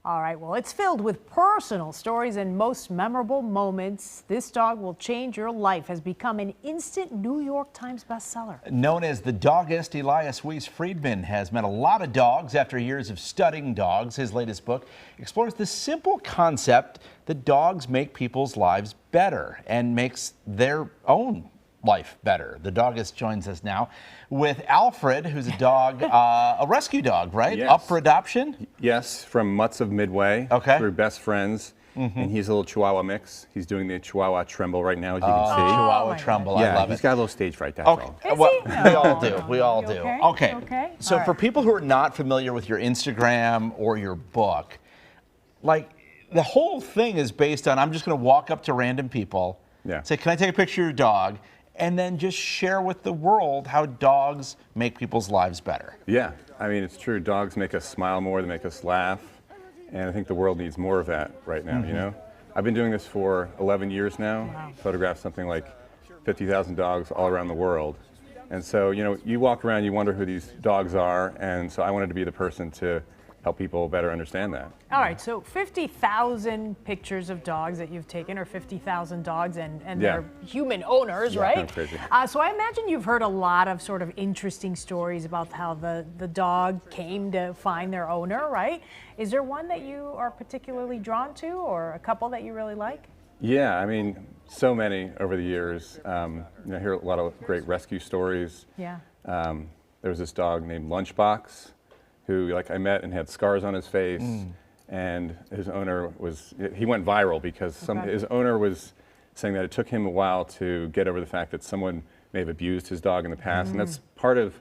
All right, well, it's filled with personal stories and most memorable moments. This dog will change your life has become an instant New York Times bestseller. Known as the doggist, Elias Weiss Friedman has met a lot of dogs after years of studying dogs. His latest book explores the simple concept that dogs make people's lives better and makes their own life better. The doggist joins us now with Alfred, who's a dog, a rescue dog, right? Yes. Up for adoption? Yes, from Mutts of Midway. Okay. Through Best Friends. And he's a little Chihuahua mix. He's doing the Chihuahua Tremble right now, as you can see. Chihuahua my Tremble, Yeah, I love he's it. got a little stage fright, that's Okay, all. Is well, he? we all do. We all You do. okay? Okay. Okay. So All for right. people who are not familiar with your Instagram or your book, like the whole thing is based on, I'm just going to walk up to random people, say, can I take a picture of your dog? And then just share with the world how dogs make people's lives better. Yeah, I mean, it's true. Dogs make us smile more, they make us laugh. And I think the world needs more of that right now, you know? I've been doing this for 11 years now. Wow. Photographed something like 50,000 dogs all around the world. And so, you know, you walk around, you wonder who these dogs are. And so I wanted to be the person to help people better understand that. All right, so 50,000 pictures of dogs that you've taken, or 50,000 dogs and their human owners, right? That's crazy. So I imagine you've heard a lot of sort of interesting stories about how the dog came to find their owner, right? Is there one that you are particularly drawn to, or a couple that you really like? Yeah, I mean, so many over the years. You know, I hear a lot of great rescue stories. Yeah. There was this dog named Lunchbox, who I met and had scars on his face, and his owner he went viral because his owner was saying that it took him a while to get over the fact that someone may have abused his dog in the past, and that's part of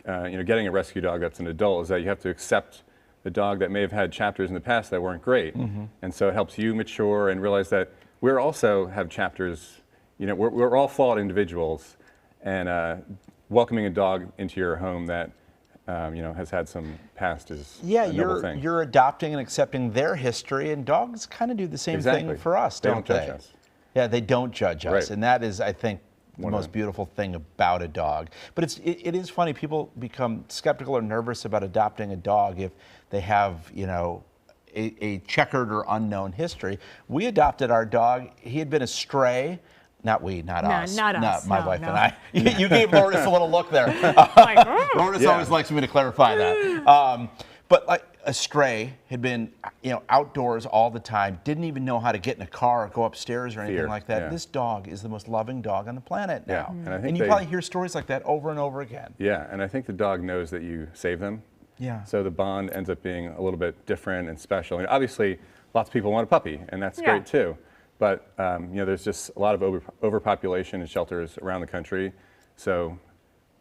you know, getting a rescue dog that's an adult, is that you have to accept the dog that may have had chapters in the past that weren't great, and so it helps you mature and realize that we also have chapters. You know, we're all flawed individuals, and welcoming a dog into your home that you know, has had some past is a noble thing. You're adopting and accepting their history, and dogs kind of do the same thing for us, don't they? They don't judge us. Yeah, they don't judge us, Right. and that is, I think, the most beautiful thing about a dog. But it is funny, people become skeptical or nervous about adopting a dog if they have, you know, a checkered or unknown history. We adopted our dog. He had been a stray. Not we, not us. Not us. My No, wife no. and I. You gave Lourdes a little look there. Lourdes always likes me to clarify that. But like a stray had been, you know, outdoors all the time, didn't even know how to get in a car or go upstairs or anything like that. Yeah. This dog is the most loving dog on the planet now. And I think you probably hear stories like that over and over again. Yeah, and I think the dog knows that you save them. Yeah. So the bond ends up being a little bit different and special. And obviously, lots of people want a puppy, and that's great too. But you know, there's just a lot of overpopulation in shelters around the country. So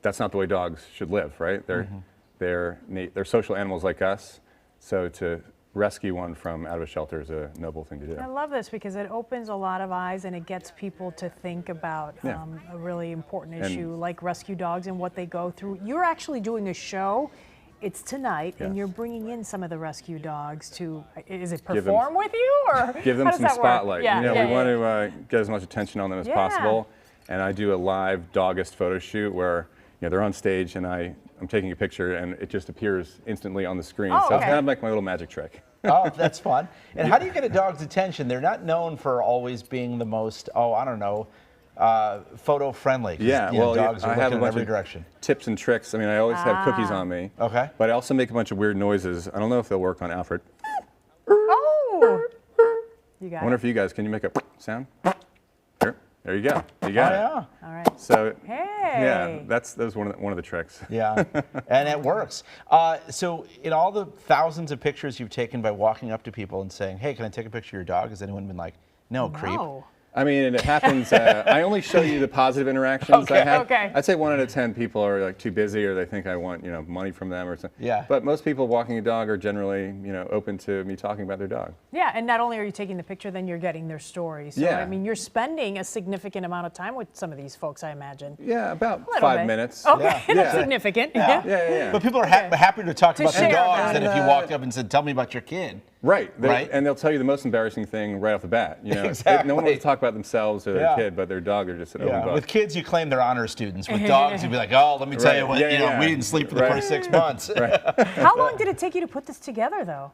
that's not the way dogs should live, right? They're social animals like us. So to rescue one from out of a shelter is a noble thing to do. I love this because it opens a lot of eyes and it gets people to think about a really important issue like rescue dogs and what they go through. You're actually doing a show. It's tonight, and you're bringing in some of the rescue dogs to, is it perform with you, or give them how does some that work? spotlight. You know, we want to get as much attention on them as possible, and I do a live doggist photo shoot where, you know, they're on stage and I'm taking a picture and it just appears instantly on the screen. So it's kind of like my little magic trick. Oh, that's fun. And how do you get a dog's attention? They're not known for always being the most, I don't know, photo friendly. Yeah, you know, well, dogs are I have a looking in bunch every of direction. tips and tricks. I mean, I always have cookies on me. Okay. But I also make a bunch of weird noises. I don't know if they'll work on Alfred. Oh, you got I wonder it. if you guys, can you make a sound? There you go. You got it. Yeah. All right. So, Hey. yeah, that was one of the tricks. Yeah, and it works. So in all the thousands of pictures you've taken by walking up to people and saying, hey, can I take a picture of your dog? Has anyone been like, no, creep? No. I mean, and it happens. I only show you the positive interactions I have. Okay. I'd say 1 out of 10 people are like too busy, or they think I want, you know, money from them or something. Yeah. But most people walking a dog are generally, you know, open to me talking about their dog. Yeah, and not only are you taking the picture, then you're getting their story. So, Yeah. I mean, you're spending a significant amount of time with some of these folks, I imagine. Yeah, about A little 5 bit. minutes. Okay, Yeah. that's significate. Yeah. Yeah. But people are happy to talk about their share dogs that. than if you walked up and said, tell me about your kid. Right. Right. And they'll tell you the most embarrassing thing right off the bat. You know, Exactly. No one wants to talk about themselves or their Yeah. kid, but their dog, they're just an open book. With kids, you claim they're honor students. With dogs, you'd be like, oh, let me tell you what, we didn't sleep for the first 6 months. How long did it take you to put this together, though?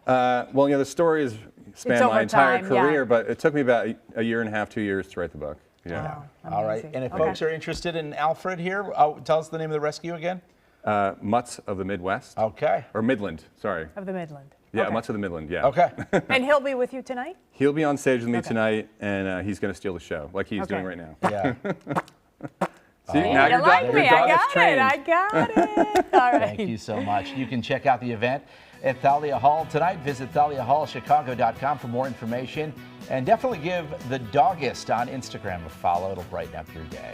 Well, the story has spanned over my entire time, career, yeah. but it took me about a year and a half, 2 years to write the book. Yeah. Oh, All right. amazing. And if Okay. folks are interested in Alfred here, tell us the name of the rescue again. Mutts of the Midwest. Okay. Or Midland, sorry. Of the Midland. Yeah, Okay. Mutts of the Midland, yeah. Okay. And he'll be with you tonight? He'll be on stage with me Okay. tonight, and he's going to steal the show, like he's doing right now. Yeah. See, now You your like dog, me? your dog I is got it. trained. I got it. All right. Thank you so much. You can check out the event at Thalia Hall tonight. Visit ThaliaHallChicago.com for more information. And definitely give the Doggist on Instagram a follow. It'll brighten up your day.